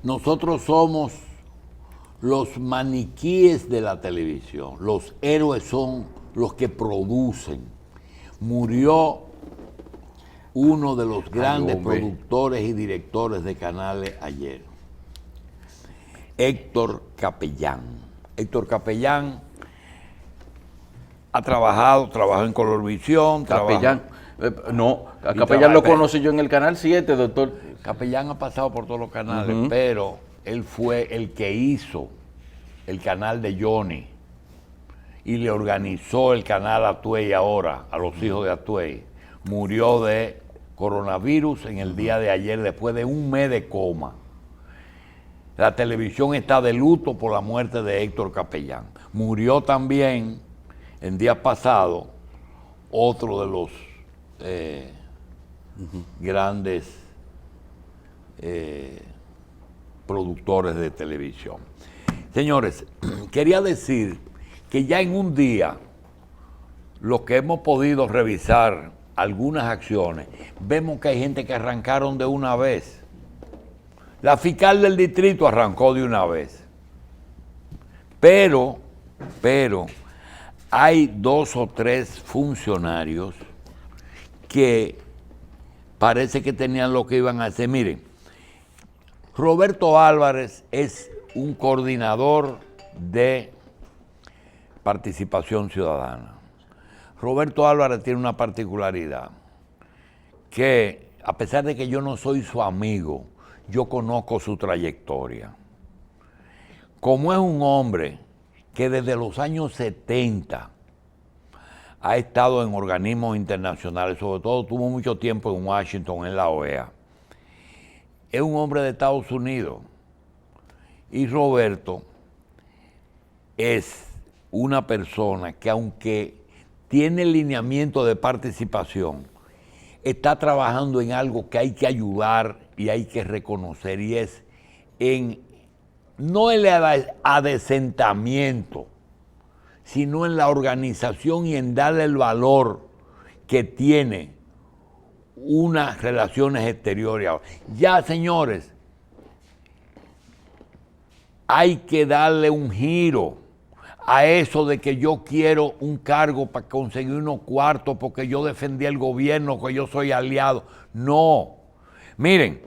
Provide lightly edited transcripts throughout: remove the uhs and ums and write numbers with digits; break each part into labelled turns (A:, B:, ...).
A: Nosotros somos los maniquíes de la televisión. Los héroes son los que producen. Murió uno de los grandes productores y directores de canales ayer, Héctor Capellán. Héctor Capellán trabajó en Colorvisión.
B: Capellán, a Capellán lo conocí yo en el Canal 7, doctor.
A: Capellán ha pasado por todos los canales, pero él fue el que hizo el canal de Johnny y le organizó el canal Atuey ahora, a los hijos de Atuey. Murió de coronavirus en el día de ayer, después de un mes de coma. La televisión está de luto por la muerte de Héctor Capellán. Murió también, en días pasados, otro de los grandes productores de televisión. Señores, quería decir que ya en un día, los que hemos podido revisar algunas acciones, vemos que hay gente que arrancaron de una vez. La fiscal del distrito arrancó de una vez. Pero hay 2 o 3 funcionarios que parece que tenían lo que iban a hacer. Miren, Roberto Álvarez es un coordinador de participación ciudadana. Roberto Álvarez tiene una particularidad, que a pesar de que yo no soy su amigo, yo conozco su trayectoria. Como es un hombre que desde los años 70 ha estado en organismos internacionales, sobre todo tuvo mucho tiempo en Washington, en la OEA, es un hombre de Estados Unidos. Y Roberto es una persona que, aunque tiene lineamiento de participación, está trabajando en algo que hay que ayudar y hay que reconocer, y es no en el adesentamiento, sino en la organización y en darle el valor que tiene unas relaciones exteriores. Ya, señores, hay que darle un giro a eso de que yo quiero un cargo para conseguir unos cuartos porque yo defendí el gobierno, que yo soy aliado. No. Miren,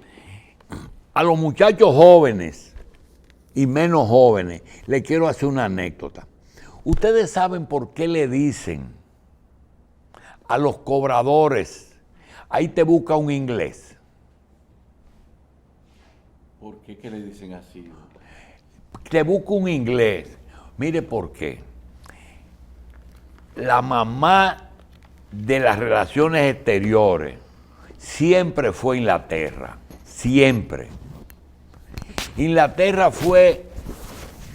A: a los muchachos jóvenes y menos jóvenes les quiero hacer una anécdota. Ustedes saben por qué le dicen a los cobradores, ahí te busca un inglés.
B: ¿Por qué que le dicen así?
A: Te busca un inglés. Mire por qué. La mamá de las relaciones exteriores siempre fue Inglaterra. Siempre. Inglaterra fue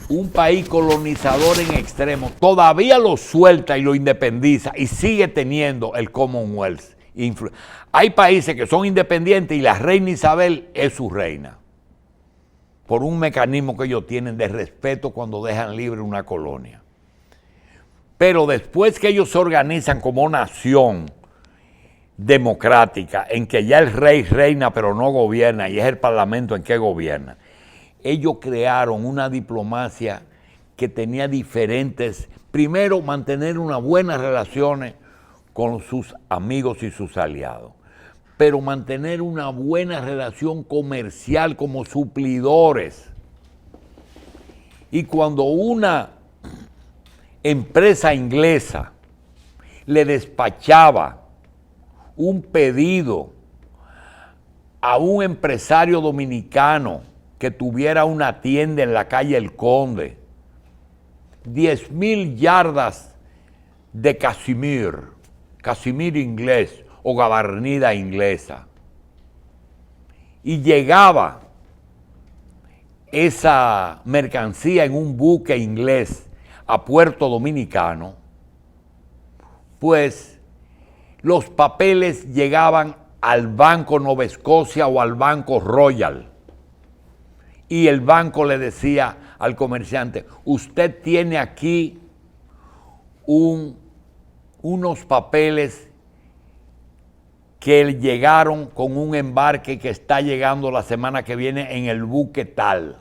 A: un país colonizador en extremo. Todavía lo suelta y lo independiza y sigue teniendo el Commonwealth. Hay países que son independientes y la reina Isabel es su reina, por un mecanismo que ellos tienen de respeto cuando dejan libre una colonia. Pero después que ellos se organizan como nación democrática, en que ya el rey reina pero no gobierna, y es el parlamento en que gobierna, ellos crearon una diplomacia que tenía diferentes, primero mantener unas buenas relaciones con sus amigos y sus aliados, pero mantener una buena relación comercial como suplidores. Y cuando una empresa inglesa le despachaba un pedido a un empresario dominicano que tuviera una tienda en la calle El Conde, 10,000 yardas de casimir inglés o gabardina inglesa, y llegaba esa mercancía en un buque inglés a Puerto Dominicano, pues los papeles llegaban al Banco Nova Scotia o al Banco Royal, y el banco le decía al comerciante: usted tiene aquí unos papeles que llegaron con un embarque que está llegando la semana que viene en el buque tal.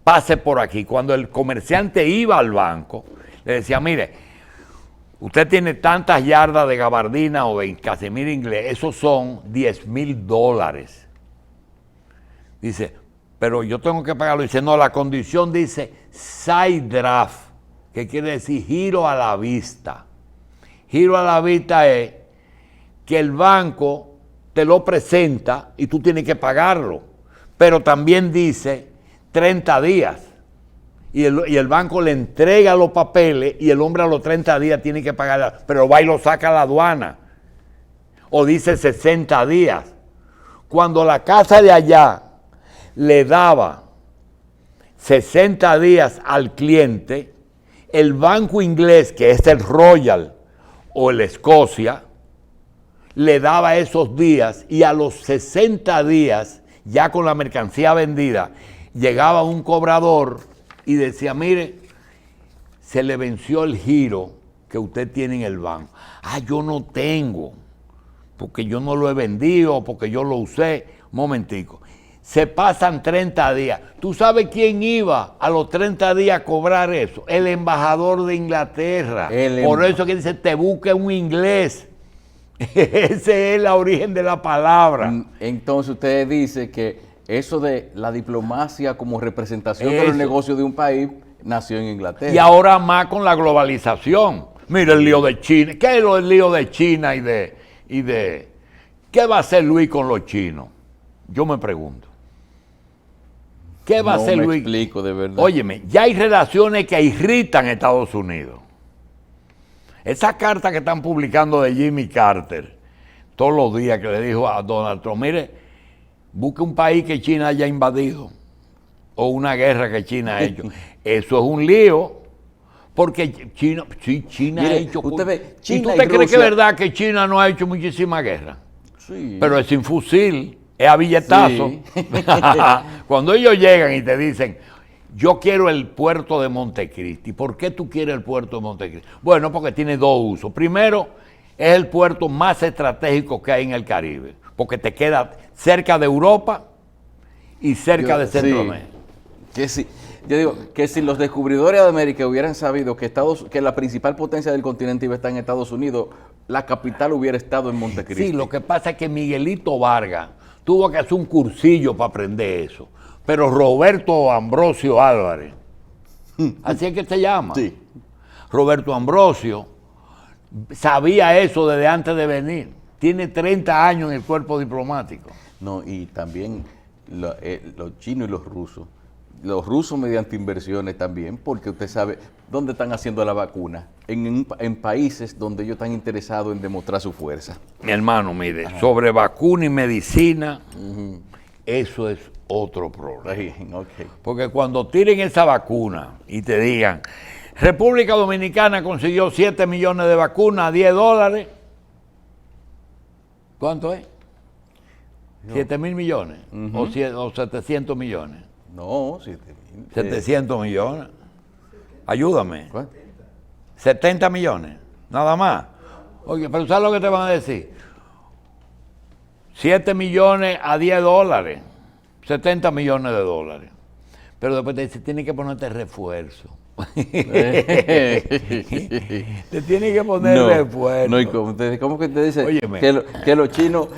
A: Pase por aquí. Cuando el comerciante iba al banco, le decía, mire, usted tiene tantas yardas de gabardina o de casemira inglés, esos son $10,000. Dice, pero yo tengo que pagarlo. Dice, no, la condición dice side draft, que quiere decir giro a la vista. Giro a la vista es que el banco te lo presenta y tú tienes que pagarlo, pero también dice 30 días. Y el banco le entrega los papeles y el hombre a los 30 días tiene que pagar, pero va y lo saca a la aduana. O dice 60 días. Cuando la casa de allá le daba 60 días al cliente, el banco inglés, que es el Royal o el Escocia, le daba esos días y a los 60 días, ya con la mercancía vendida, llegaba un cobrador y decía, mire, se le venció el giro que usted tiene en el banco. Ah, yo no tengo, porque yo no lo he vendido, porque yo lo usé. Un momentico. Se pasan 30 días. ¿Tú sabes quién iba a los 30 días a cobrar eso? El embajador de Inglaterra. Por eso que dice, te busque un inglés. Ese es el origen de la palabra.
B: Entonces usted dice que eso de la diplomacia como representación de los negocios de un país nació en Inglaterra.
A: Y ahora más con la globalización. Mira el lío de China. ¿Qué es el lío de China y de qué va a hacer Luis con los chinos? Yo me pregunto. ¿Qué va a hacer Luis?
B: No me explico, de verdad.
A: Óyeme, ya hay relaciones que irritan a Estados Unidos. Esa carta que están publicando de Jimmy Carter, todos los días que le dijo a Donald Trump, mire, busque un país que China haya invadido o una guerra que China ha hecho. Eso es un lío, porque China
B: Mire,
A: ha hecho...
B: usted ve,
A: ¿Y
B: China
A: tú
B: y
A: te crees que
B: Rusia-
A: es verdad que China no ha hecho muchísima guerra?
B: Sí.
A: Pero es sin fusil, es a billetazo.
B: Sí.
A: Cuando ellos llegan y te dicen, yo quiero el puerto de Montecristi. ¿Por qué tú quieres el puerto de Montecristi? Bueno, porque tiene dos usos. Primero, es el puerto más estratégico que hay en el Caribe, porque te queda cerca de Europa y cerca de Centroamérica.
B: Que sí. Yo digo que si los descubridores de América hubieran sabido que que la principal potencia del continente iba a estar en Estados Unidos, la capital hubiera estado en Montecristi.
A: Sí, lo que pasa es que Miguelito Vargas tuvo que hacer un cursillo para aprender eso. Pero Roberto Ambrosio Álvarez, así es que se llama.
B: Sí.
A: Roberto Ambrosio sabía eso desde antes de venir. Tiene 30 años en el cuerpo diplomático.
B: No, y también los chinos y los rusos. Los rusos mediante inversiones también, porque usted sabe dónde están haciendo la vacuna. En países donde ellos están interesados en demostrar su fuerza.
A: Mi hermano, mire, sobre vacuna y medicina, eso es otro problema.
B: Sí, okay.
A: Porque cuando tiren esa vacuna y te digan, República Dominicana consiguió 7 millones de vacunas a $10, ¿cuánto es? 7,000 millones o 700 millones.
B: No,
A: 700 millones. Ayúdame.
B: ¿Cuánto?
A: 70 millones, nada más. Oye, pero ¿sabes lo que te van a decir? 7 millones a $10, 70 millones de dólares. Pero después te dice, tienes que ponerte refuerzo. Te tienes que poner refuerzo.
B: No, ¿y cómo que te dice
A: Óyeme.
B: que los chinos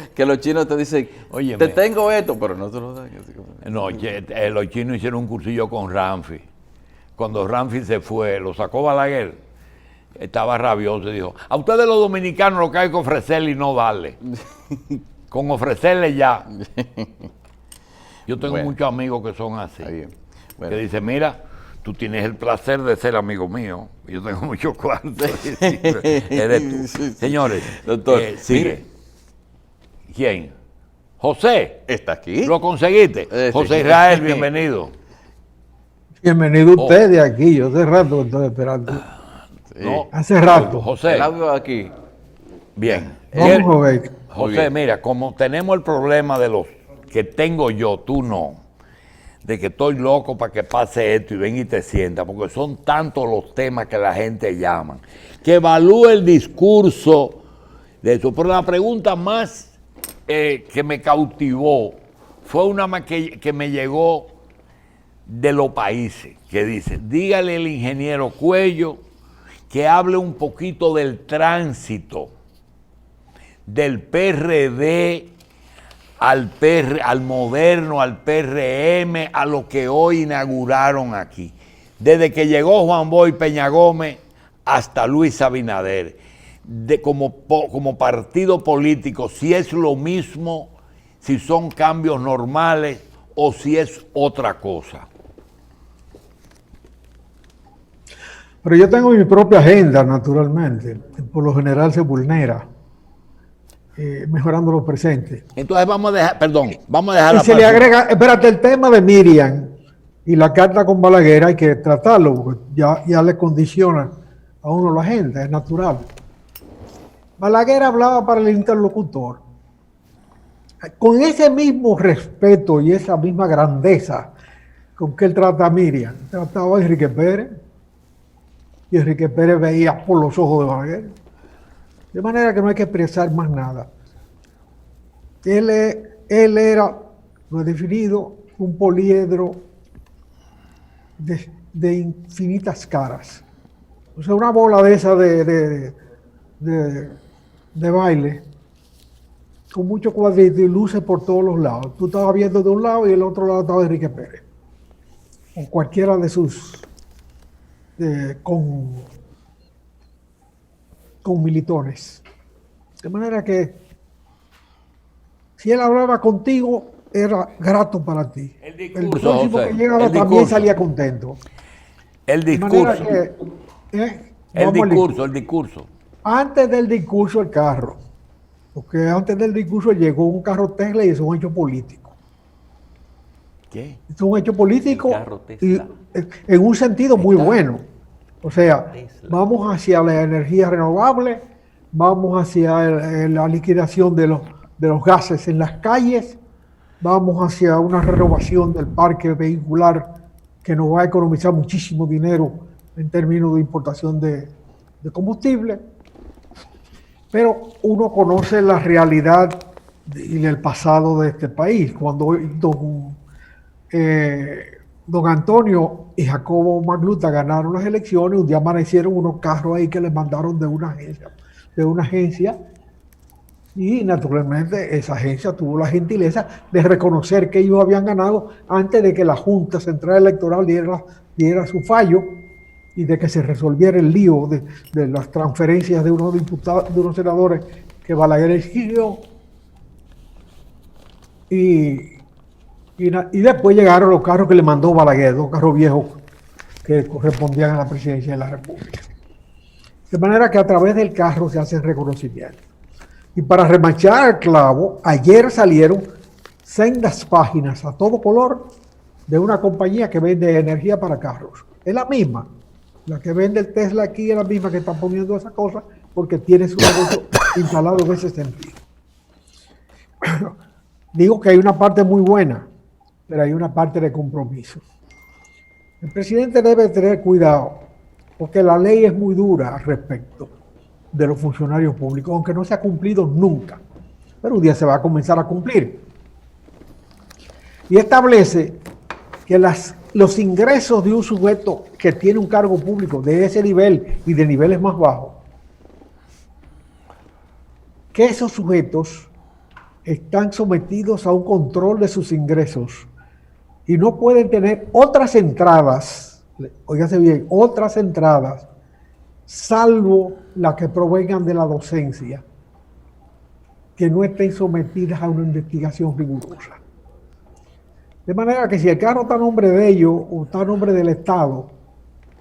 B: te dicen,
A: Óyeme.
B: te tengo esto, pero no te lo dan? Así como-
A: No, los chinos hicieron un cursillo con Ramfi. Cuando Ramfi se fue, lo sacó Balaguer, estaba rabioso y dijo, a ustedes los dominicanos lo que hay que ofrecerle y no darle. Con ofrecerle ya. Yo tengo
B: Bueno.
A: muchos amigos que son así.
B: Está bien. Bueno.
A: Que dicen, mira, tú tienes el placer de ser amigo mío. Yo tengo mucho cuarto. Eres tú.
B: Sí.
A: Señores,
B: Doctor,
A: sigue. ¿Quién? José.
B: ¿Está aquí?
A: ¿Lo conseguiste?
B: Sí.
A: José Israel, bienvenido.
C: Bienvenido usted de aquí, yo hace rato que estoy esperando.
B: Sí.
A: No,
C: Hace rato.
A: José,
B: El audio aquí.
A: bien.
C: Vamos a ver.
A: José,
B: bien.
A: mira, como tenemos el problema de los que tengo yo, tú no, de que estoy loco para que pase esto y ven y te sienta, porque son tantos los temas que la gente llama, que evalúe el discurso de eso. Pero la pregunta más que me cautivó fue una más que me llegó de los países, que dice, dígale al ingeniero Cuello que hable un poquito del tránsito del PRD al moderno, al PRM, a lo que hoy inauguraron aquí. Desde que llegó Juan Boy Peña Gómez hasta Luis Abinader. Como partido político, si es lo mismo, si son cambios normales o si es otra cosa.
C: Pero yo tengo mi propia agenda, naturalmente. Por lo general se vulnera, mejorando lo presente.
A: Entonces vamos a dejar, vamos a dejar
C: Y
A: la
C: se le
A: parte.
C: agrega, espérate, el tema de Miriam y la carta con Balaguer hay que tratarlo, porque ya le condiciona a uno la agenda, es natural. Balaguer hablaba para el interlocutor con ese mismo respeto y esa misma grandeza con que él trata a Miriam. Trataba a Enrique Pérez, y Enrique Pérez veía por los ojos de Balaguer. De manera que no hay que expresar más nada. Él era, lo he definido, un poliedro de infinitas caras. O sea, una bola de esa de baile, con muchos cuadritos y luces por todos los lados. Tú estabas viendo de un lado y el otro lado estaba Enrique Pérez. O cualquiera de sus... con militones. De manera que si él hablaba contigo, era grato para ti.
A: El
C: El
A: discurso,
C: próximo
A: José,
C: que llegaba
A: el
C: también
A: discurso.
C: salía contento.
A: El
C: De manera
A: discurso.
C: que,
A: El discurso.
C: antes del discurso, el carro. Porque antes del discurso llegó un carro Tesla y es un hecho político.
A: ¿Qué?
C: Es un hecho político
B: El carro
C: y,
B: Tesla.
C: en un sentido muy
B: Tesla.
C: bueno. O sea,
B: Tesla.
C: vamos hacia la energía renovable, vamos hacia la liquidación de los gases en las calles, vamos hacia una renovación del parque vehicular que nos va a economizar muchísimo dinero en términos de importación de combustible. Pero uno conoce la realidad y el pasado de este país. Cuando don Antonio y Jacobo Magluta ganaron las elecciones, un día amanecieron unos carros ahí que les mandaron de una agencia, y naturalmente esa agencia tuvo la gentileza de reconocer que ellos habían ganado antes de que la Junta Central Electoral diera su fallo y de que se resolviera el lío de las transferencias de unos diputados, de unos senadores que Balaguer exigió. Y después llegaron los carros que le mandó Balaguer, dos carros viejos que correspondían a la presidencia de la República. De manera que a través del carro se hace reconocimiento. Y para remachar el clavo, ayer salieron sendas páginas a todo color de una compañía que vende energía para carros. Es la misma. La que vende el Tesla aquí es la misma que está poniendo esa cosa porque tiene su negocio instalado en ese sentido. Digo que hay una parte muy buena, pero hay una parte de compromiso. El presidente debe tener cuidado, porque la ley es muy dura al respecto de los funcionarios públicos, aunque no se ha cumplido nunca, pero un día se va a comenzar a cumplir. Y establece que los ingresos de un sujeto que tiene un cargo público de ese nivel y de niveles más bajos, que esos sujetos están sometidos a un control de sus ingresos y no pueden tener otras entradas, óigase bien, otras entradas, salvo las que provengan de la docencia, que no estén sometidas a una investigación rigurosa. De manera que si el carro está a nombre de ellos o está a nombre del Estado,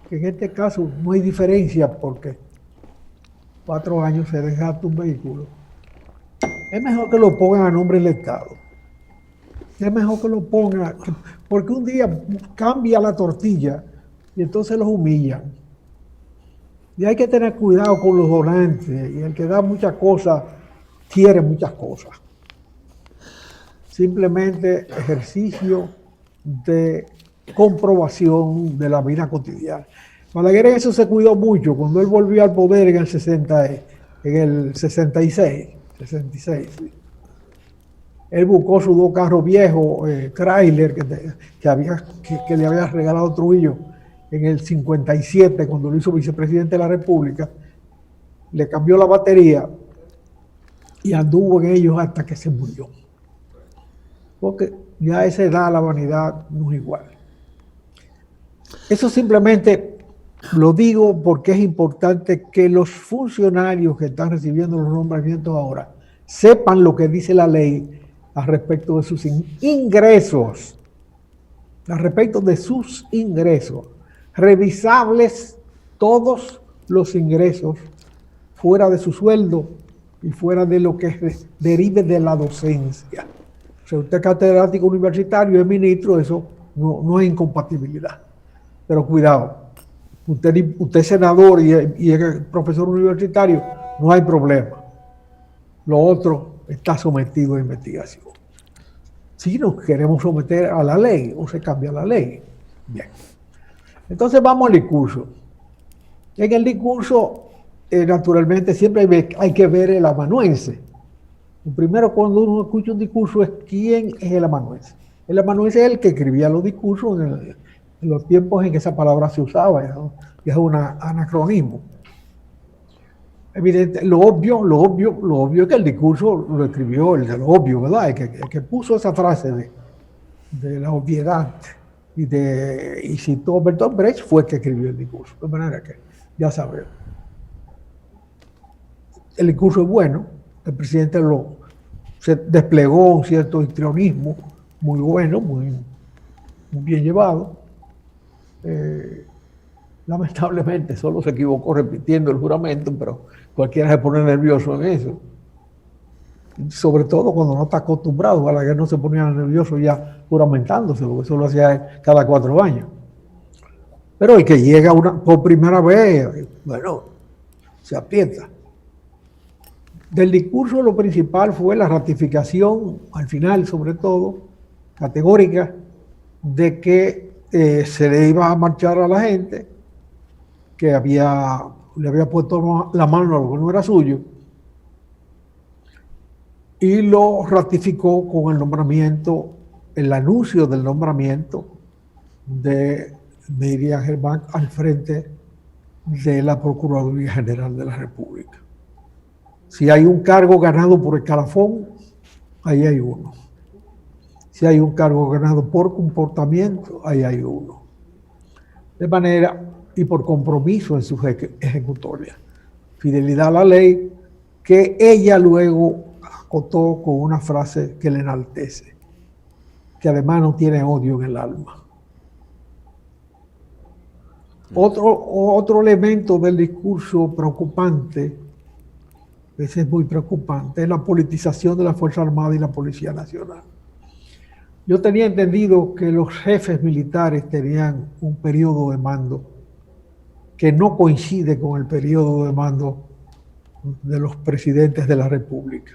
C: que en este caso no hay diferencia porque 4 años se desgasta un vehículo, es mejor que lo pongan a nombre del Estado. Es mejor que lo pongan, porque un día cambia la tortilla y entonces los humillan. Y hay que tener cuidado con los donantes, y el que da muchas cosas, quiere muchas cosas. Simplemente ejercicio de comprobación de la vida cotidiana. Balaguer en eso se cuidó mucho. Cuando él volvió al poder en el 60, en el 66, sí. Él buscó sus 2 carros viejos, Chrysler, que le había regalado Trujillo en el 57, cuando lo hizo vicepresidente de la República. Le cambió la batería y anduvo en ellos hasta que se murió. Porque ya a esa edad la vanidad no es igual. Eso simplemente lo digo porque es importante que los funcionarios que están recibiendo los nombramientos ahora sepan lo que dice la ley al respecto de sus ingresos. Al respecto de sus ingresos. Revisables todos los ingresos fuera de su sueldo y fuera de lo que derive de la docencia. O sea, usted es catedrático universitario, es ministro, eso no es incompatibilidad. Pero cuidado, usted es senador y es profesor universitario, no hay problema. Lo otro está sometido a investigación. Si nos queremos someter a la ley o se cambia la ley. Bien. Entonces vamos al discurso. En el discurso, naturalmente, siempre hay que ver el amanuense. Primero, cuando uno escucha un discurso, es quién es el amanuense. El amanuense es el que escribía los discursos en los tiempos en que esa palabra se usaba, ¿no? Y es un anacronismo. Evidente, lo obvio es que el discurso lo escribió el de lo obvio, ¿verdad? El que puso esa frase de la obviedad y citó Bertolt Brecht fue el que escribió el discurso. De manera que ya sabemos. El discurso es bueno, el presidente se desplegó un cierto histrionismo muy bueno, muy bien llevado. Lamentablemente solo se equivocó repitiendo el juramento, pero cualquiera se pone nervioso en eso. Sobre todo cuando no está acostumbrado, a la que no se ponía nervioso ya juramentándose, porque eso lo hacía cada 4 años. Pero el que llega por primera vez, bueno, se aprieta. Del discurso lo principal fue la ratificación, al final sobre todo, categórica, de que se le iba a marchar a la gente, que le había puesto la mano a lo que no era suyo, y lo ratificó con el nombramiento, el anuncio del nombramiento de Miriam Germán al frente de la Procuraduría General de la República. Si hay un cargo ganado por escalafón, ahí hay uno. Si hay un cargo ganado por comportamiento, ahí hay uno. De manera, y por compromiso en sus ejecutorias. Fidelidad a la ley, que ella luego acotó con una frase que le enaltece, que además no tiene odio en el alma. Otro elemento del discurso preocupante, ese es muy preocupante, es la politización de la Fuerza Armada y la Policía Nacional. Yo tenía entendido que los jefes militares tenían un periodo de mando que no coincide con el periodo de mando de los presidentes de la República.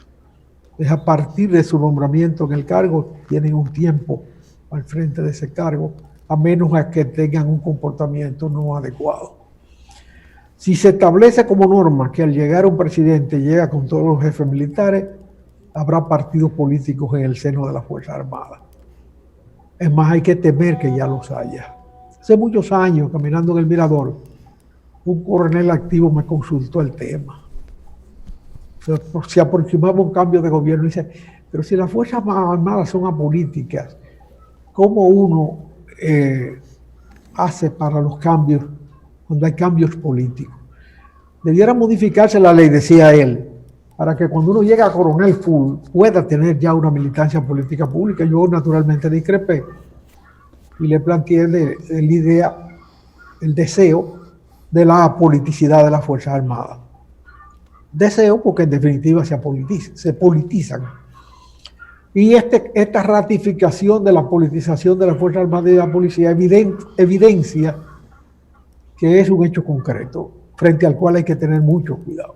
C: Es a partir de su nombramiento en el cargo, tienen un tiempo al frente de ese cargo, a menos a que tengan un comportamiento no adecuado. Si se establece como norma que al llegar un presidente llega con todos los jefes militares, habrá partidos políticos en el seno de la Fuerza Armada. Es más, hay que temer que ya los haya. Hace muchos años, caminando en el Mirador, un coronel activo me consultó el tema. Se aproximaba un cambio de gobierno y dice, pero si las Fuerzas Armadas son apolíticas, ¿cómo uno hace para los cambios cuando hay cambios políticos? Debiera modificarse la ley, decía él, para que cuando uno llega a coronel full pueda tener ya una militancia política pública. Yo naturalmente discrepé y le planteé la idea, el deseo de la politicidad de las Fuerzas Armadas. Deseo porque en definitiva se politizan. Y esta ratificación de la politización de las Fuerzas Armadas y de la Policía evidencia que es un hecho concreto, frente al cual hay que tener mucho cuidado.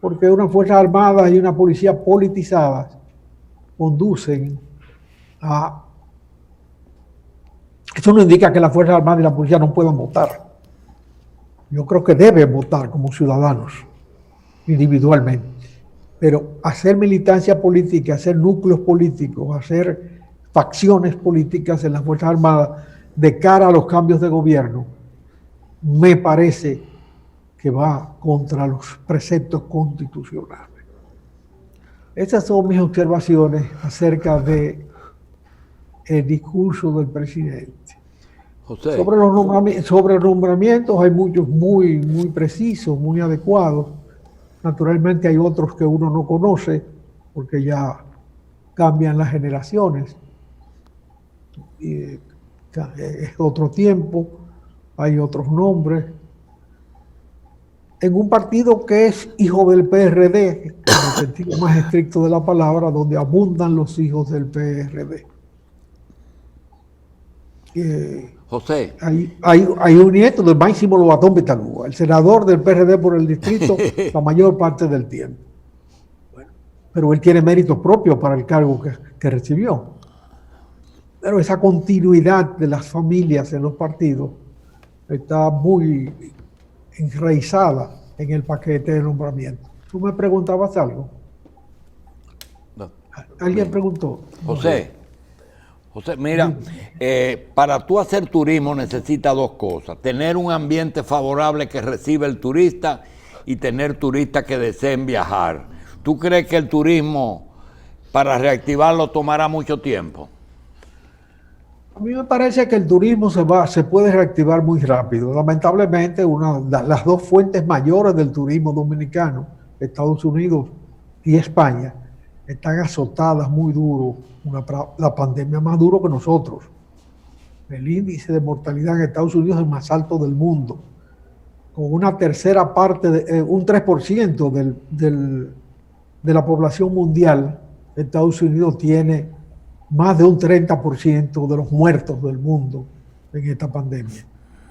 C: Porque una Fuerza Armada y una policía politizadas conducen a... Eso no indica que la Fuerza Armada y la policía no puedan votar. Yo creo que deben votar como ciudadanos. individualmente. Pero hacer militancia política, hacer núcleos políticos, hacer facciones políticas en las Fuerzas Armadas de cara a los cambios de gobierno, me parece que va contra los preceptos constitucionales. Estas son mis observaciones acerca de el discurso del presidente.
A: José.
C: Sobre los nombramientos hay muchos muy precisos, muy adecuados. Naturalmente hay otros que uno no conoce porque ya cambian las generaciones. Es otro tiempo, hay otros nombres. En un partido que es hijo del PRD, en el sentido más estricto de la palabra, donde abundan los hijos del PRD.
A: José.
C: Hay un nieto del Máximo Lobatón Vitalúa, el senador del PRD por el distrito la mayor parte del tiempo. Bueno, pero él tiene méritos propios para el cargo que recibió. Pero esa continuidad de las familias en los partidos está muy enraizada en el paquete de nombramiento. ¿Tú me preguntabas algo?
B: No.
C: ¿Alguien preguntó?
A: José, mira, para tú hacer turismo necesitas dos cosas: tener un ambiente favorable que reciba el turista y tener turistas que deseen viajar. ¿Tú crees que el turismo, para reactivarlo, tomará mucho tiempo?
C: A mí me parece que el turismo se puede reactivar muy rápido. Lamentablemente, las dos fuentes mayores del turismo dominicano, Estados Unidos y España, están azotadas muy duro. La pandemia más duro que nosotros. El índice de mortalidad en Estados Unidos es el más alto del mundo, con una tercera parte, un 3% de la población mundial. Estados Unidos tiene más de un 30% de los muertos del mundo en esta pandemia.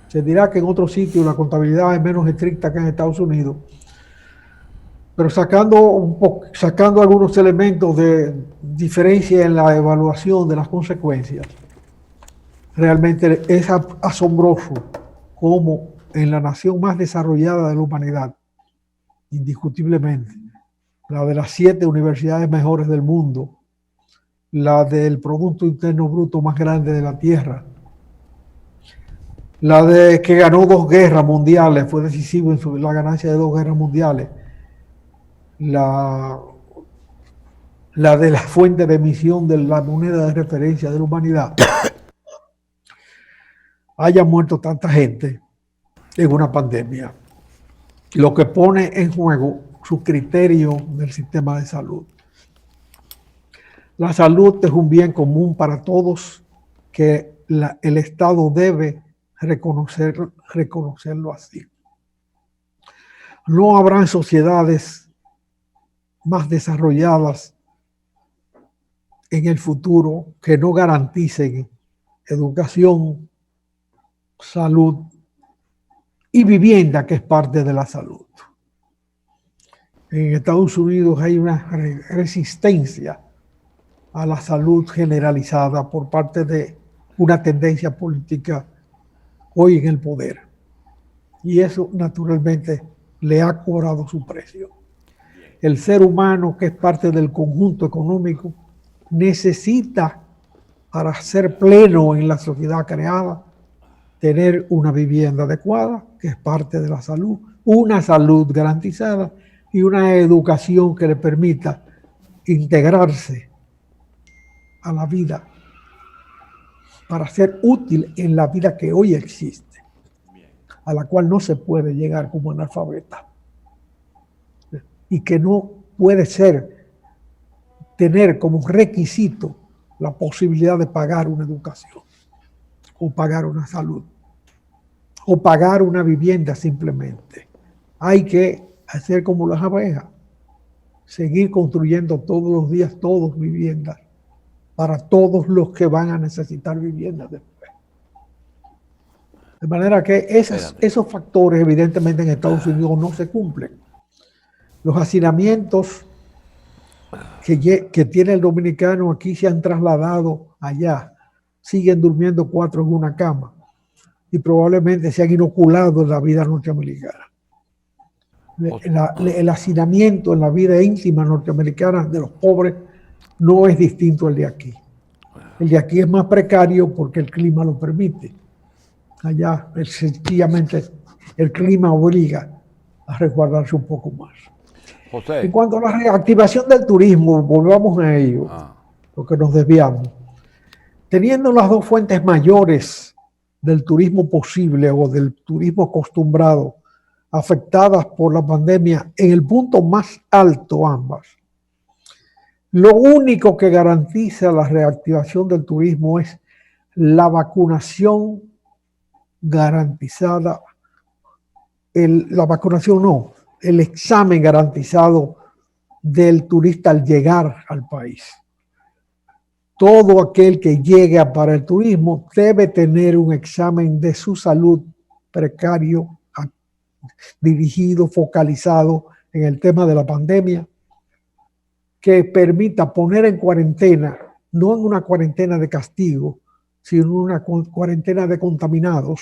C: Se dirá que en otros sitios la contabilidad es menos estricta que en Estados Unidos, pero sacando algunos elementos de diferencia en la evaluación de las consecuencias, realmente es asombroso cómo en la nación más desarrollada de la humanidad, indiscutiblemente, la de las 7 universidades mejores del mundo, la del Producto Interno Bruto más grande de la Tierra, la de que ganó 2 guerras mundiales, fue decisivo en la ganancia de 2 guerras mundiales, la de la fuente de emisión de la moneda de referencia de la humanidad, haya muerto tanta gente en una pandemia, lo que pone en juego su criterio del sistema de salud. La salud es un bien común para todos que el Estado debe reconocerlo así. No habrán sociedades más desarrolladas en el futuro que no garanticen educación, salud y vivienda, que es parte de la salud. En Estados Unidos hay una resistencia a la salud generalizada por parte de una tendencia política hoy en el poder. Y eso naturalmente le ha cobrado su precio. El ser humano, que es parte del conjunto económico, necesita, para ser pleno en la sociedad creada, tener una vivienda adecuada, que es parte de la salud, una salud garantizada y una educación que le permita integrarse a la vida para ser útil en la vida que hoy existe, a la cual no se puede llegar como analfabeta y que no puede tener como requisito la posibilidad de pagar una educación o pagar una salud o pagar una vivienda simplemente. Hay que hacer como las abejas, seguir construyendo todos los días viviendas para todos los que van a necesitar viviendas después. De manera que esos factores evidentemente en Estados Unidos no se cumplen. Los hacinamientos que tiene el dominicano aquí se han trasladado allá. Siguen durmiendo 4 en una cama y probablemente se han inoculado en la vida norteamericana. El hacinamiento en la vida íntima norteamericana de los pobres no es distinto al de aquí. El de aquí es más precario porque el clima lo permite. Allá sencillamente el clima obliga a resguardarse un poco más.
A: José.
C: En cuanto a la reactivación del turismo, volvamos a ello, porque nos desviamos. Teniendo las dos fuentes mayores del turismo posible o del turismo acostumbrado afectadas por la pandemia en el punto más alto ambas, lo único que garantiza la reactivación del turismo es la vacunación garantizada, la vacunación no, el examen garantizado del turista al llegar al país. Todo aquel que llegue para el turismo debe tener un examen de su salud precario, dirigido, focalizado en el tema de la pandemia, que permita poner en cuarentena, no en una cuarentena de castigo, sino en una cuarentena de contaminados.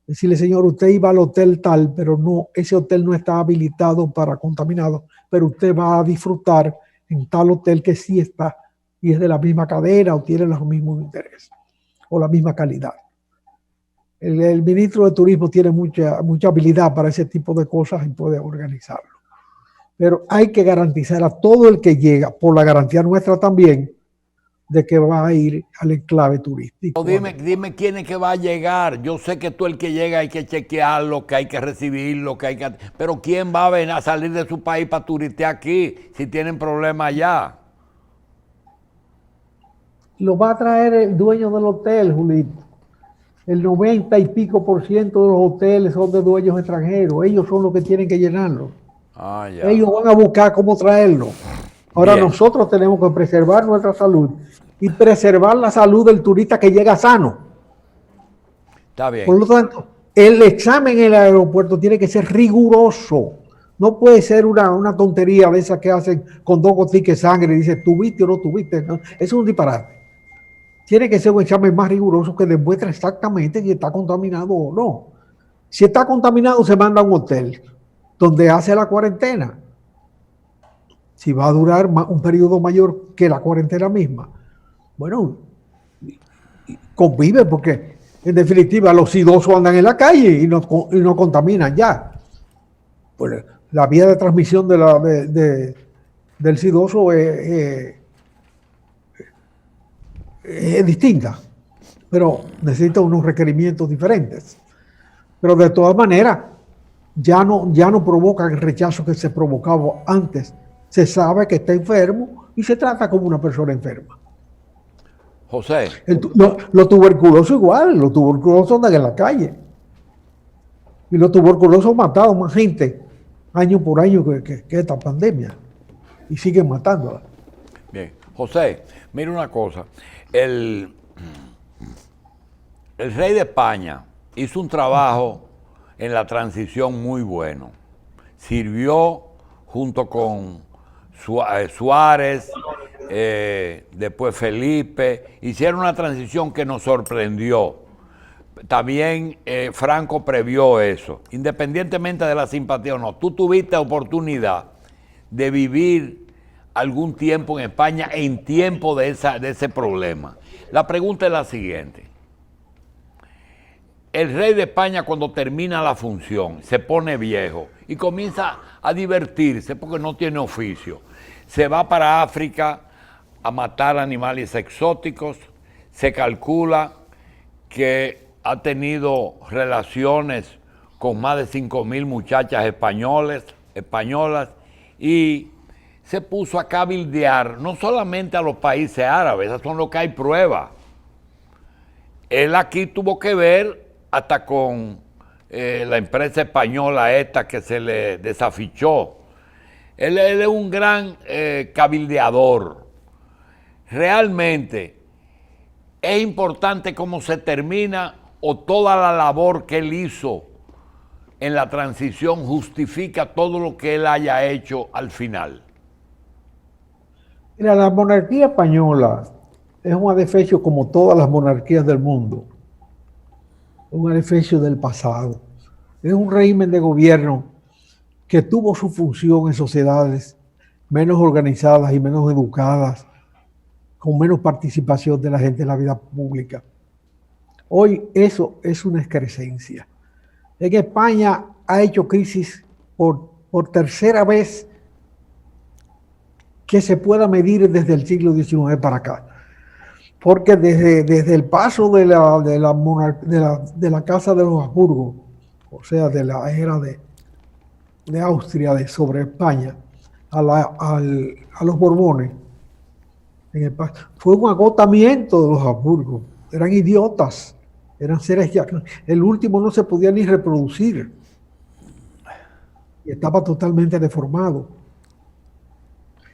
C: Decirle, señor, usted iba al hotel tal, pero no, ese hotel no está habilitado para contaminados, pero usted va a disfrutar en tal hotel que sí está y es de la misma cadena o tiene los mismos intereses o la misma calidad. El ministro de Turismo tiene mucha habilidad para ese tipo de cosas y puede organizarlo. Pero hay que garantizar a todo el que llega, por la garantía nuestra también, de que va a ir al enclave turístico.
A: Dime quién es que va a llegar. Yo sé que tú el que llega hay que chequearlo, que hay que recibirlo, que hay que... Pero ¿quién va a venir a salir de su país para turistear aquí si tienen problemas allá?
C: Lo va a traer el dueño del hotel, Julito. El 90 y pico % de los hoteles son de dueños extranjeros. Ellos son los que tienen que llenarlo. Ellos van a buscar cómo traerlo. Ahora nosotros tenemos que preservar nuestra salud y preservar la salud del turista que llega sano.
A: Está bien.
C: Por lo tanto, el examen en el aeropuerto tiene que ser riguroso. No puede ser una tontería de esas que hacen con 2 gotitas de sangre y dicen, ¿tuviste o no tuviste? No, eso es un disparate. Tiene que ser un examen más riguroso que demuestre exactamente si está contaminado o no. Si está contaminado, se manda a un hotel donde hace la cuarentena. Si va a durar un periodo mayor que la cuarentena misma, bueno, convive porque en definitiva los sidosos andan en la calle y no contaminan ya. Pues la vía de transmisión del sidoso es distinta, pero necesita unos requerimientos diferentes. Pero de todas maneras, ya no provoca el rechazo que se provocaba antes. Se sabe que está enfermo y se trata como una persona enferma.
A: José.
C: Los tuberculosos igual, los tuberculosos andan en la calle. Y los tuberculosos han matado más gente año por año que esta pandemia. Y siguen matándola.
A: Bien. José, mira una cosa. El rey de España hizo un trabajo en la transición muy bueno. Sirvió junto con Suárez, después Felipe, hicieron una transición que nos sorprendió. También Franco previó eso, independientemente de la simpatía o no. Tú tuviste oportunidad de vivir algún tiempo en España en tiempo de ese problema. La pregunta es la siguiente. El rey de España, cuando termina la función, se pone viejo y comienza a divertirse porque no tiene oficio. Se va para África a matar animales exóticos. Se calcula que ha tenido relaciones con más de 5,000 muchachas españolas y se puso a cabildear no solamente a los países árabes, esos son los que hay pruebas. Él aquí tuvo que ver hasta con la empresa española esta que se le desafichó. Él es un gran cabildeador. Realmente es importante cómo se termina o toda la labor que él hizo en la transición justifica todo lo que él haya hecho al final.
C: Mira, la monarquía española es un adefesio como todas las monarquías del mundo. Un adefesio del pasado. Es un régimen de gobierno que tuvo su función en sociedades menos organizadas y menos educadas, con menos participación de la gente en la vida pública. Hoy eso es una excrescencia. En España ha hecho crisis por tercera vez que se pueda medir desde el siglo XIX para acá. Porque desde el paso de la Casa de los Habsburgo, o sea, de la era de Austria sobre España, a los Borbones, fue un agotamiento de los Habsburgo. Eran idiotas, eran seres ya. El último no se podía ni reproducir. Y estaba totalmente deformado.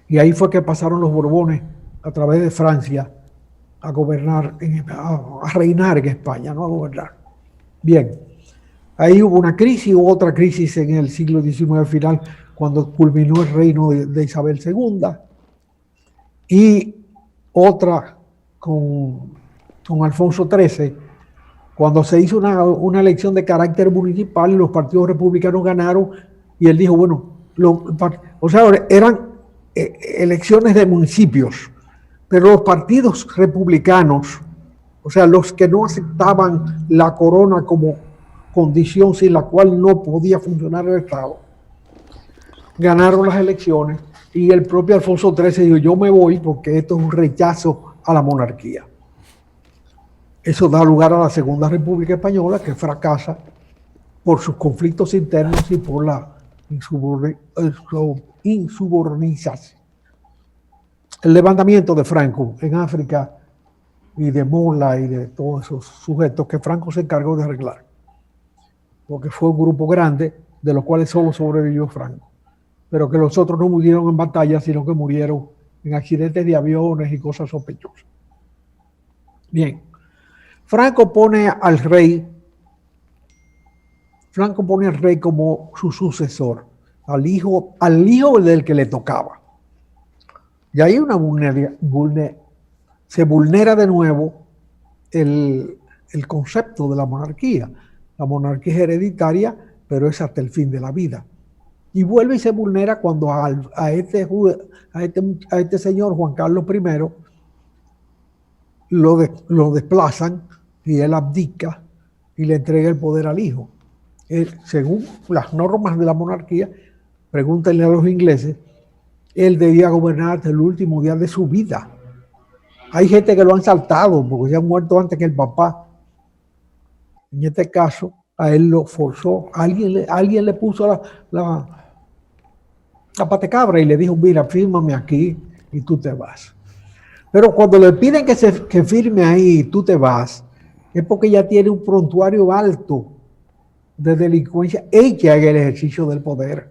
C: Y ahí fue que pasaron los Borbones a través de Francia a gobernar, a reinar en España, no a gobernar. Bien, ahí hubo una crisis, hubo otra crisis en el siglo XIX final, cuando culminó el reino de Isabel II, y otra con Alfonso XIII, cuando se hizo una elección de carácter municipal y los partidos republicanos ganaron, y él dijo, bueno, o sea, eran elecciones de municipios, pero los partidos republicanos, o sea, los que no aceptaban la corona como condición sin la cual no podía funcionar el Estado, ganaron las elecciones y el propio Alfonso XIII dijo, yo me voy porque esto es un rechazo a la monarquía. Eso da lugar a la Segunda República Española, que fracasa por sus conflictos internos y por la insubordinación. El levantamiento de Franco en África y de Mola y de todos esos sujetos que Franco se encargó de arreglar, porque fue un grupo grande de los cuales solo sobrevivió Franco, pero que los otros no murieron en batalla, sino que murieron en accidentes de aviones y cosas sospechosas. Bien, Franco pone al rey como su sucesor, al hijo del que le tocaba. Y ahí se vulnera de nuevo el concepto de la monarquía. La monarquía es hereditaria, pero es hasta el fin de la vida. Y vuelve y se vulnera cuando a este señor Juan Carlos I lo desplazan y él abdica y le entrega el poder al hijo. Según las normas de la monarquía, pregúntenle a los ingleses, él debía gobernar hasta el último día de su vida. Hay gente que lo han saltado porque se han muerto antes que el papá. En este caso, a él lo forzó. Alguien le puso la patecabra y le dijo, mira, fírmame aquí y tú te vas. Pero cuando le piden que firme ahí y tú te vas, es porque ya tiene un prontuario alto de delincuencia ella en el ejercicio del poder.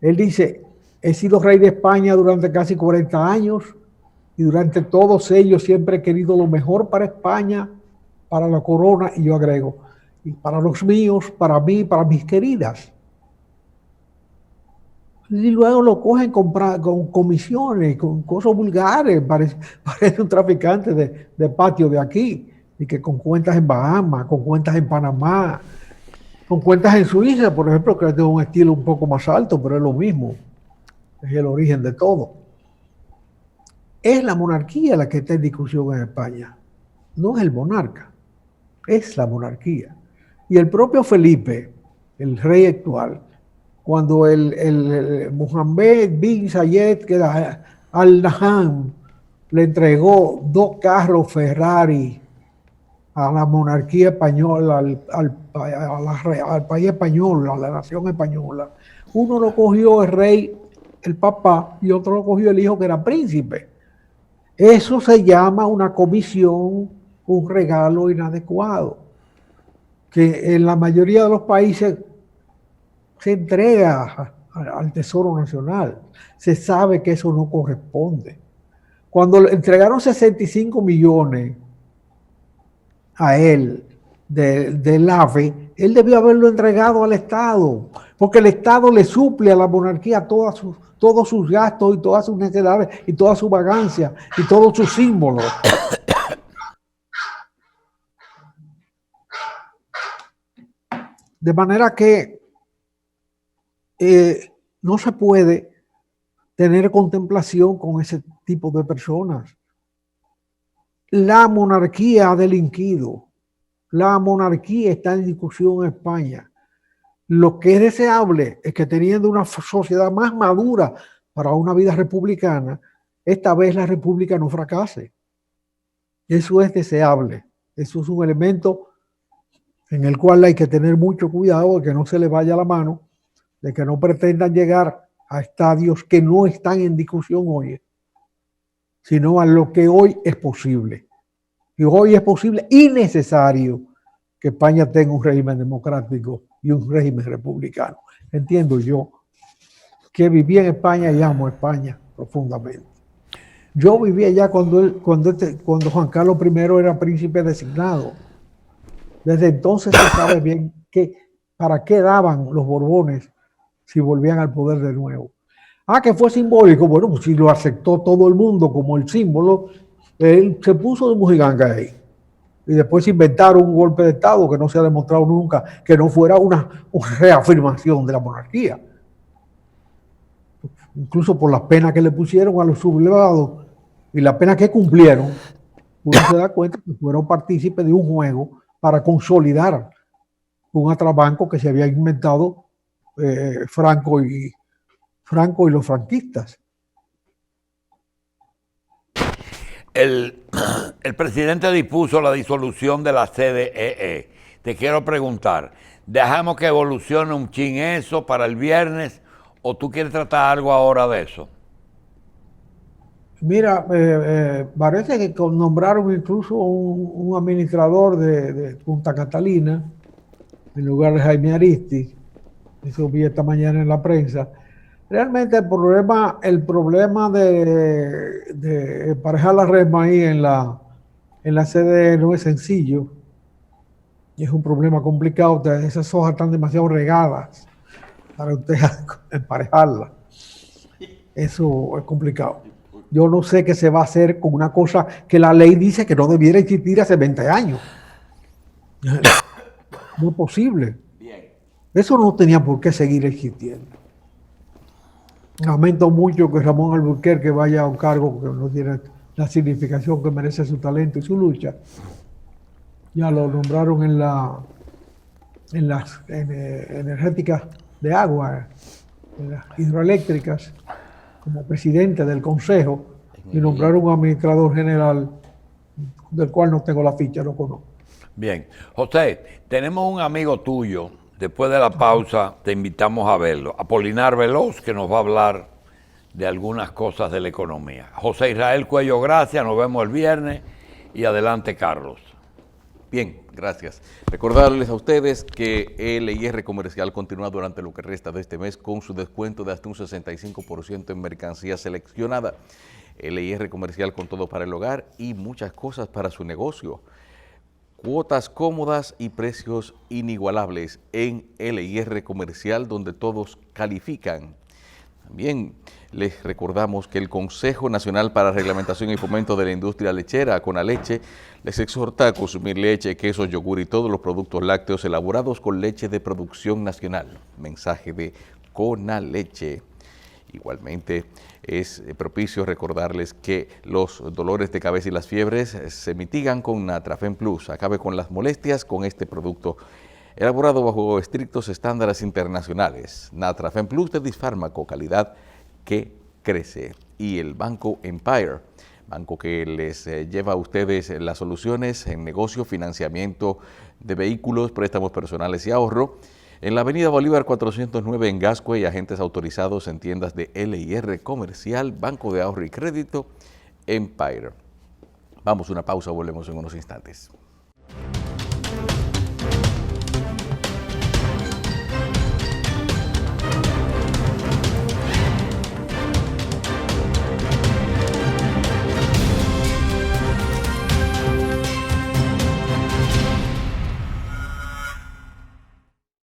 C: Él dice, he sido rey de España durante casi 40 años y durante todos ellos siempre he querido lo mejor para España, para la corona, y yo agrego, y para los míos, para mí, para mis queridas. Y luego lo cogen con comisiones, con cosas vulgares, parece un traficante de patio de aquí, y que con cuentas en Bahamas, con cuentas en Panamá, con cuentas en Suiza, por ejemplo, que es de un estilo un poco más alto, pero es lo mismo, es el origen de todo. Es la monarquía la que está en discusión en España, no es el monarca, es la monarquía. Y el propio Felipe, el rey actual, cuando el Mohammed bin Zayed Al Nahyan le entregó 2 carros Ferrari a la monarquía española, al país español, a la nación española, uno lo cogió el rey, el papá, y otro lo cogió el hijo que era príncipe. Eso se llama una comisión, un regalo inadecuado, que en la mayoría de los países se entrega al Tesoro Nacional. Se sabe que eso no corresponde. Cuando le entregaron 65 millones a él del AFE, él debió haberlo entregado al Estado, porque el Estado le suple a la monarquía todos sus gastos y todas sus necesidades y toda su vagancia y todos sus símbolos. De manera que no se puede tener contemplación con ese tipo de personas. La monarquía ha delinquido. La monarquía está en discusión en España. Lo que es deseable es que teniendo una sociedad más madura para una vida republicana, esta vez la república no fracase. Eso es deseable. Eso es un elemento en el cual hay que tener mucho cuidado de que no se le vaya la mano, de que no pretendan llegar a estadios que no están en discusión hoy, sino a lo que hoy es posible. Y hoy es posible y necesario que España tenga un régimen democrático y un régimen republicano. Entiendo yo que viví en España y amo España profundamente. Yo viví allá cuando Juan Carlos I era príncipe designado. Desde entonces se sabe bien para qué daban los Borbones si volvían al poder de nuevo. Que fue simbólico. Bueno, pues si lo aceptó todo el mundo como el símbolo, él se puso de mojiganga ahí. Y después inventaron un golpe de Estado que no se ha demostrado nunca que no fuera una reafirmación de la monarquía. Incluso por las penas que le pusieron a los sublevados y las penas que cumplieron, uno se da cuenta que fueron partícipes de un juego para consolidar un atrabanco que se había inventado Franco y los franquistas.
A: El presidente dispuso la disolución de la CDEE. Te quiero preguntar, ¿dejamos que evolucione un chin eso para el viernes o tú quieres tratar algo ahora de eso?
C: Mira, parece que nombraron incluso un administrador de Punta Catalina en lugar de Jaime Aristi. Eso vi esta mañana en la prensa. Realmente el problema de emparejar la resma ahí en la CDE no es sencillo. Es un problema complicado. Esas hojas están demasiado regadas para usted emparejarlas. Eso es complicado. Yo no sé qué se va a hacer con una cosa que la ley dice que no debiera existir hace 20 años. No es posible. Eso no tenía por qué seguir existiendo. Lamento mucho que Ramón Alburquerque vaya a un cargo que no tiene la significación que merece su talento y su lucha. Ya lo nombraron en las energéticas de agua, en las hidroeléctricas, como presidente del consejo, y nombraron un administrador general del cual no tengo la ficha, no conozco.
A: Bien. José, tenemos un amigo tuyo, después de la pausa te invitamos a verlo, Apolinar Veloz, que nos va a hablar de algunas cosas de la economía. José Israel Cuello, gracias, nos vemos el viernes y adelante, Carlos.
B: Bien, gracias. Recordarles a ustedes que LIR Comercial continúa durante lo que resta de este mes con su descuento de hasta un 65% en mercancía seleccionada. LIR Comercial con todo para el hogar y muchas cosas para su negocio. Cuotas cómodas y precios inigualables en LIR Comercial, donde todos califican. También les recordamos que el Consejo Nacional para Reglamentación y Fomento de la Industria Lechera, CONALECHE, les exhorta a consumir leche, queso, yogur y todos los productos lácteos elaborados con leche de producción nacional. Mensaje de CONALECHE. Igualmente es propicio recordarles que los dolores de cabeza y las fiebres se mitigan con Natrafen Plus. Acabe con las molestias con este producto elaborado bajo estrictos estándares internacionales. Natrafen Plus de Disfármaco, calidad que crece. Y el Banco Empire, banco que les lleva a ustedes las soluciones en negocio, financiamiento de vehículos, préstamos personales y ahorro, en la avenida Bolívar 409 en Gascue y agentes autorizados en tiendas de LIR Comercial, Banco de Ahorro y Crédito, Empire. Vamos a una pausa, volvemos en unos instantes.